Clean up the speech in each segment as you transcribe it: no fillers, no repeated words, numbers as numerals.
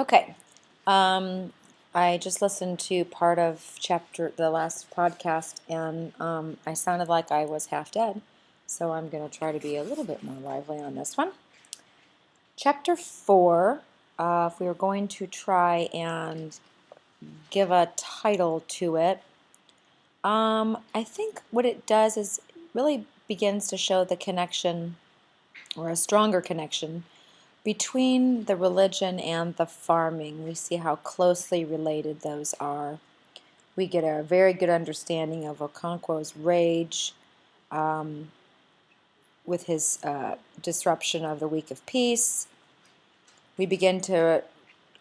Okay. Um, I just listened to part of the last podcast, and I sounded like I was half dead. So I'm going to try to be a little bit more lively on this one. Chapter 4, if we were going to try and give a title to it, I think what it does is really begins to show the connection, or a stronger connection, between the religion and the farming. We see how closely related those are. We get a very good understanding of Okonkwo's rage with his disruption of the week of peace. We begin to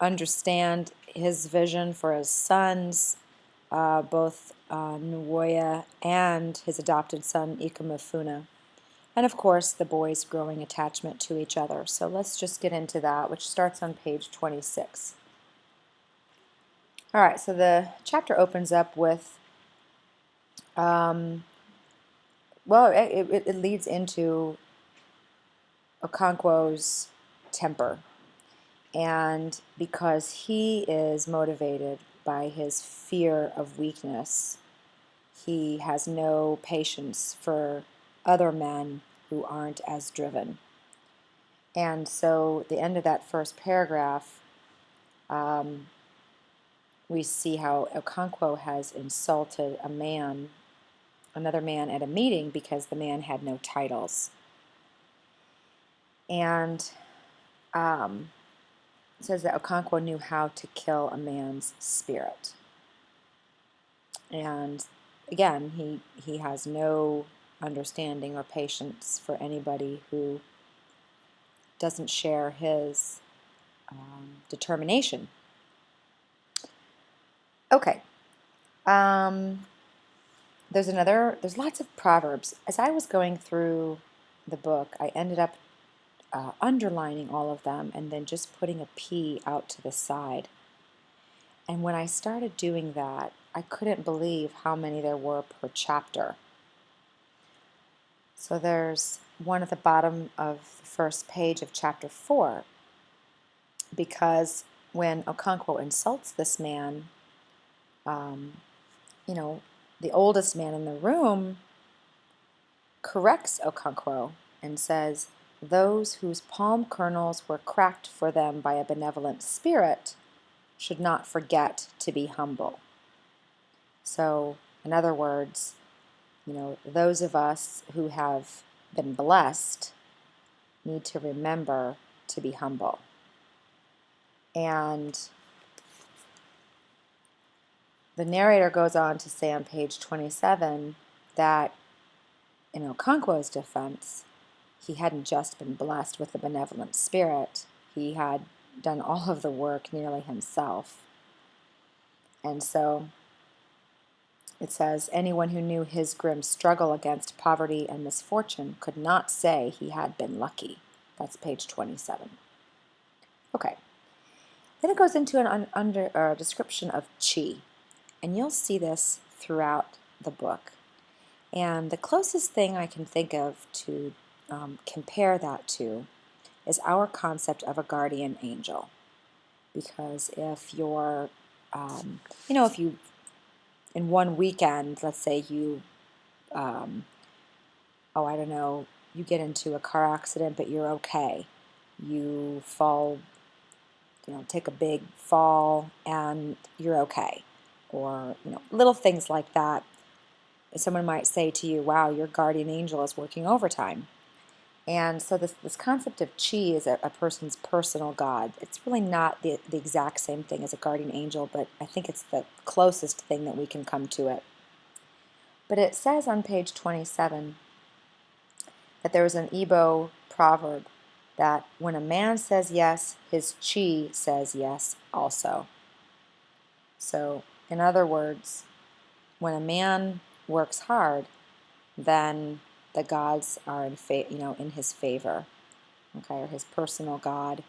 understand his vision for his sons, both Nwoye and his adopted son Ikemefuna. And of course, the boys' growing attachment to each other. So let's just get into that, which starts on page 26. All right, so the chapter opens up with, it leads into Okonkwo's temper. And because he is motivated by his fear of weakness, he has no patience for other men who aren't as driven. And so the end of that first paragraph, we see how Okonkwo has insulted another man at a meeting because the man had no titles. And it says that Okonkwo knew how to kill a man's spirit. And again, he has no understanding or patience for anybody who doesn't share his determination. Okay. There's lots of proverbs. As I was going through the book, I ended up underlining all of them and then just putting a P out to the side. And when I started doing that, I couldn't believe how many there were per chapter. So there's one at the bottom of the first page of chapter 4, because when Okonkwo insults this man, the oldest man in the room corrects Okonkwo and says, "Those whose palm kernels were cracked for them by a benevolent spirit should not forget to be humble." So, in other words, those of us who have been blessed need to remember to be humble. And the narrator goes on to say on page 27 that in Okonkwo's defense, he hadn't just been blessed with a benevolent spirit, he had done all of the work nearly himself. And so it says, anyone who knew his grim struggle against poverty and misfortune could not say he had been lucky. That's page 27. Okay. Then it goes into a description of chi. And you'll see this throughout the book. And the closest thing I can think of to compare that to is our concept of a guardian angel. Because if you're, if you, in one weekend, let's say you, you get into a car accident, but you're okay. You fall, take a big fall, and you're okay. Or, little things like that. Someone might say to you, wow, your guardian angel is working overtime. And so this concept of chi is a person's personal God. It's really not the exact same thing as a guardian angel, but I think it's the closest thing that we can come to it. But it says on page 27 that there is an Igbo proverb that when a man says yes, his chi says yes also. So, in other words, when a man works hard, then the gods are in his favor, okay, or his personal God,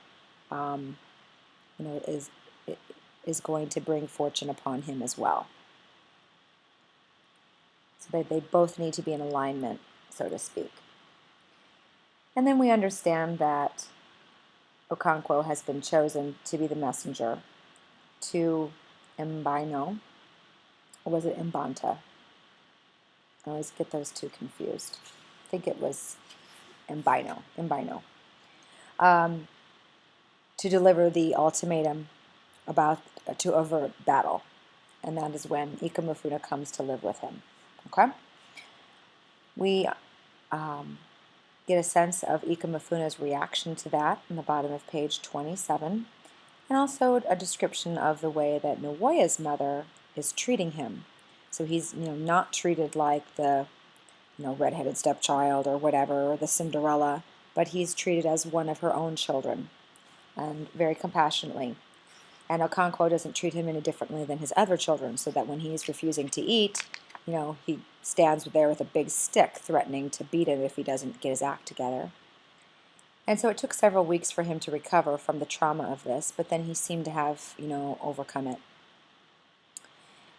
is going to bring fortune upon him as well. So they both need to be in alignment, so to speak. And then we understand that Okonkwo has been chosen to be the messenger to Mbino, or was it Mbanta? I always get those two confused. I think it was Mbino, to deliver the ultimatum to avert battle, and that is when Ikemefuna comes to live with him. Okay, we get a sense of Ikemefuna's reaction to that in the bottom of page 27, and also a description of the way that Nwoye's mother is treating him. So he's not treated like the redheaded stepchild or whatever, or the Cinderella, but he's treated as one of her own children, and very compassionately. And Okonkwo doesn't treat him any differently than his other children, so that when he's refusing to eat, he stands there with a big stick threatening to beat him if he doesn't get his act together. And so it took several weeks for him to recover from the trauma of this, but then he seemed to have, overcome it.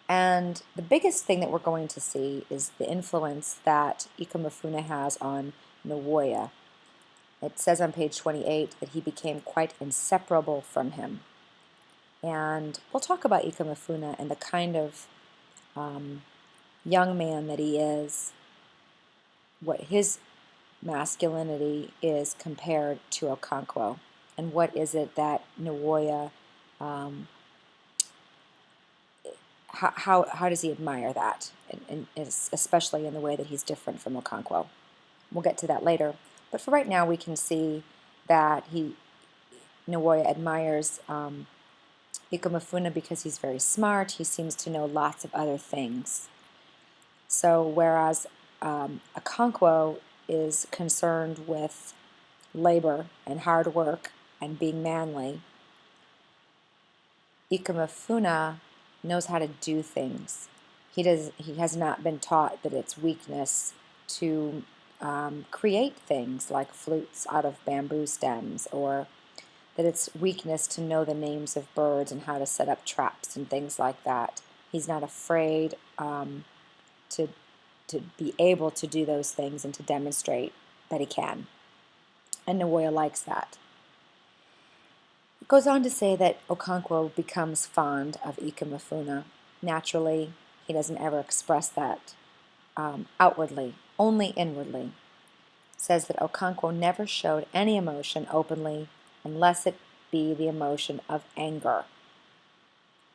And the biggest thing that we're going to see is the influence that Ikemefuna has on Nwoye. It says on page 28 that he became quite inseparable from him. And we'll talk about Ikemefuna and the kind of young man that he is, what his masculinity is compared to Okonkwo, and what is it that Nwoye, how does he admire that, and especially in the way that he's different from Okonkwo. We'll get to that later, but for right now we can see that Nwoye admires Ikemefuna because he's very smart. He seems to know lots of other things. So whereas Okonkwo is concerned with labor and hard work and being manly, Ikemefuna knows how to do things. He has not been taught that it's weakness to create things like flutes out of bamboo stems, or that it's weakness to know the names of birds and how to set up traps and things like that. He's not afraid to be able to do those things and to demonstrate that he can. And Nwoye likes that. It goes on to say that Okonkwo becomes fond of Ikemefuna. Naturally, he doesn't ever express that outwardly, only inwardly. It says that Okonkwo never showed any emotion openly unless it be the emotion of anger.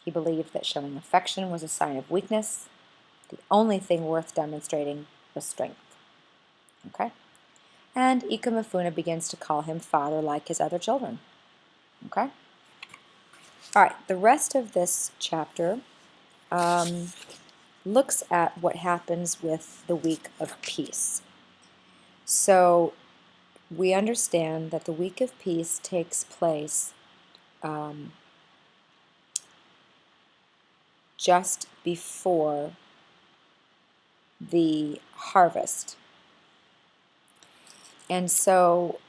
He believed that showing affection was a sign of weakness. The only thing worth demonstrating was strength. Okay? And Ikemefuna begins to call him father like his other children. Okay? All right, the rest of this chapter looks at what happens with the week of peace. So we understand that the week of peace takes place just before the harvest. And so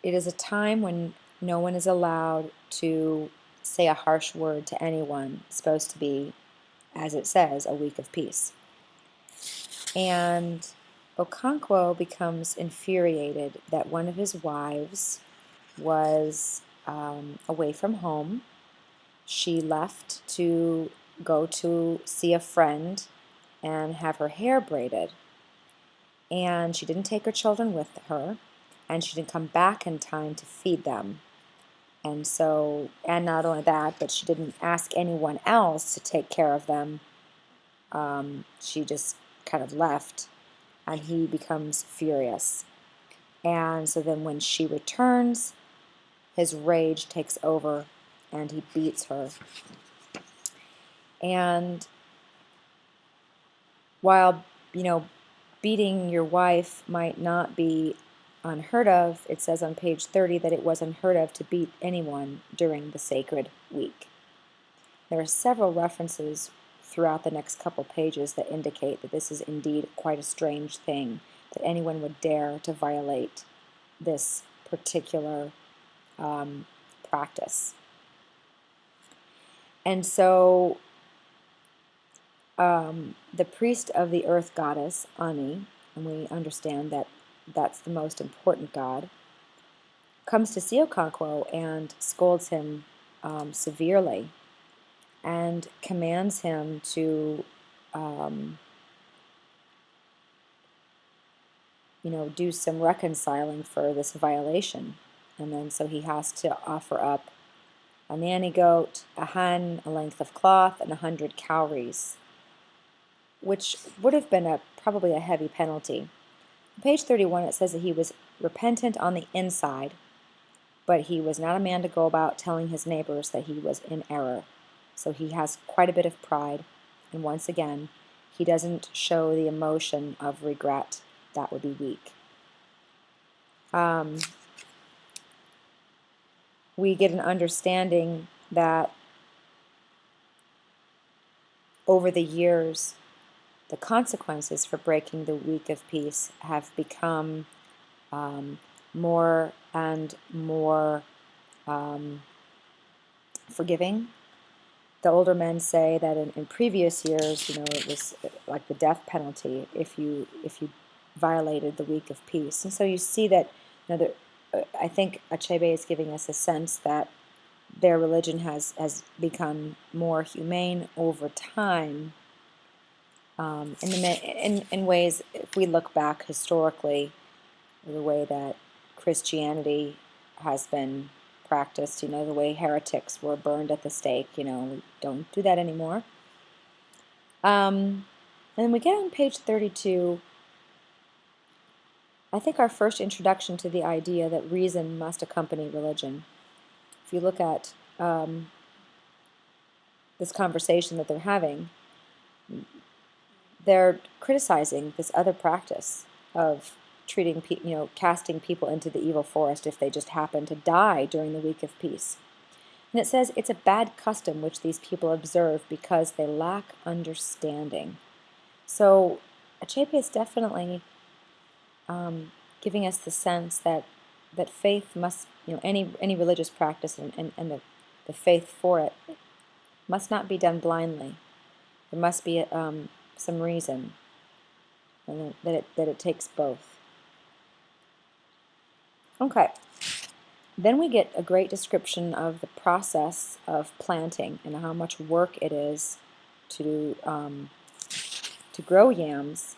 it is a time when no one is allowed to say a harsh word to anyone. It's supposed to be, as it says, a week of peace. And Okonkwo becomes infuriated that one of his wives was away from home. She left to go to see a friend and have her hair braided. And she didn't take her children with her, and she didn't come back in time to feed them. And not only that, but she didn't ask anyone else to take care of them. She just kind of left, and he becomes furious. And so then when she returns, his rage takes over, and he beats her. And while, beating your wife might not be unheard of, it says on page 30 that it was unheard of to beat anyone during the sacred week. There are several references throughout the next couple pages that indicate that this is indeed quite a strange thing, that anyone would dare to violate this particular practice. And so the priest of the earth goddess, Ani, and we understand that that's the most important god, comes to see Okonkwo and scolds him severely and commands him to, do some reconciling for this violation. And then so he has to offer up a nanny goat, a hen, a length of cloth, and 100 cowries, which would have been probably a heavy penalty. On page 31, it says that he was repentant on the inside, but he was not a man to go about telling his neighbors that he was in error. So he has quite a bit of pride, and once again, he doesn't show the emotion of regret. That would be weak. We get an understanding that over the years, the consequences for breaking the week of peace have become more and more forgiving. The older men say that in previous years, it was like the death penalty if you violated the week of peace. And so you see that, I think Achebe is giving us a sense that their religion has become more humane over time. In ways, if we look back historically, the way that Christianity has been practiced, the way heretics were burned at the stake, we don't do that anymore. And then we get on page 32, I think our first introduction to the idea that reason must accompany religion. If you look at this conversation that they're having, they're criticizing this other practice of treating casting people into the evil forest if they just happen to die during the week of peace. And it says it's a bad custom which these people observe because they lack understanding. So Achebe is definitely giving us the sense that faith must, any religious practice and the faith for it must not be done blindly. There must be some reason, and that it takes both. Okay. Then we get a great description of the process of planting and how much work it is to grow yams.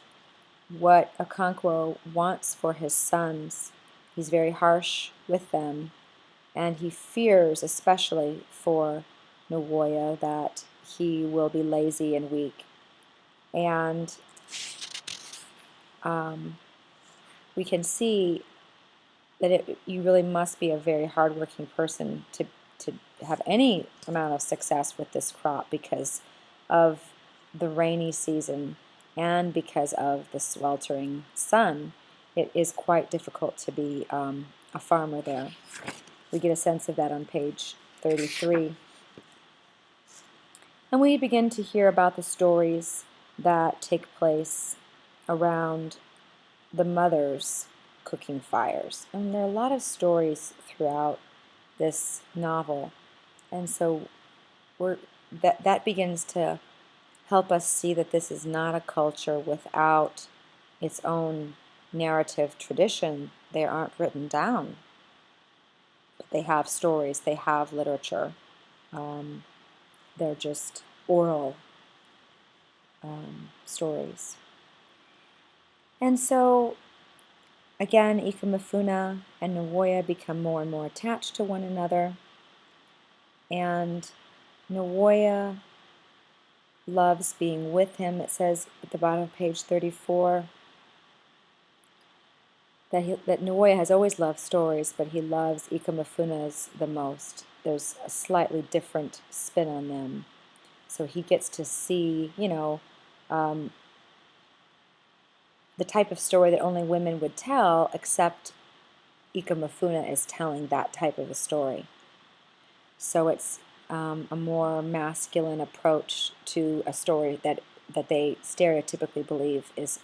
What Okonkwo wants for his sons, he's very harsh with them, and he fears, especially for Nwoye, that he will be lazy and weak. And we can see that you really must be a very hardworking person to have any amount of success with this crop because of the rainy season and because of the sweltering sun. It is quite difficult to be a farmer there. We get a sense of that on page 33. And we begin to hear about the stories that take place around the mothers cooking fires. And there are a lot of stories throughout this novel. And so that begins to help us see that this is not a culture without its own narrative tradition. They aren't written down. But they have stories, they have literature. They're just oral stories. And so, again, Ikemefuna and Nwoye become more and more attached to one another. And Nwoye loves being with him. It says at the bottom of page 34 that Nwoye has always loved stories, but he loves Ikemefuna the most. There's a slightly different spin on them. So he gets to see, the type of story that only women would tell, except Ikemefuna is telling that type of a story. So it's a more masculine approach to a story that they stereotypically believe is,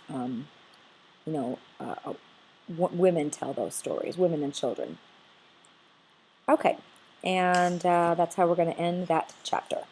women tell those stories, women and children. Okay, and that's how we're going to end that chapter.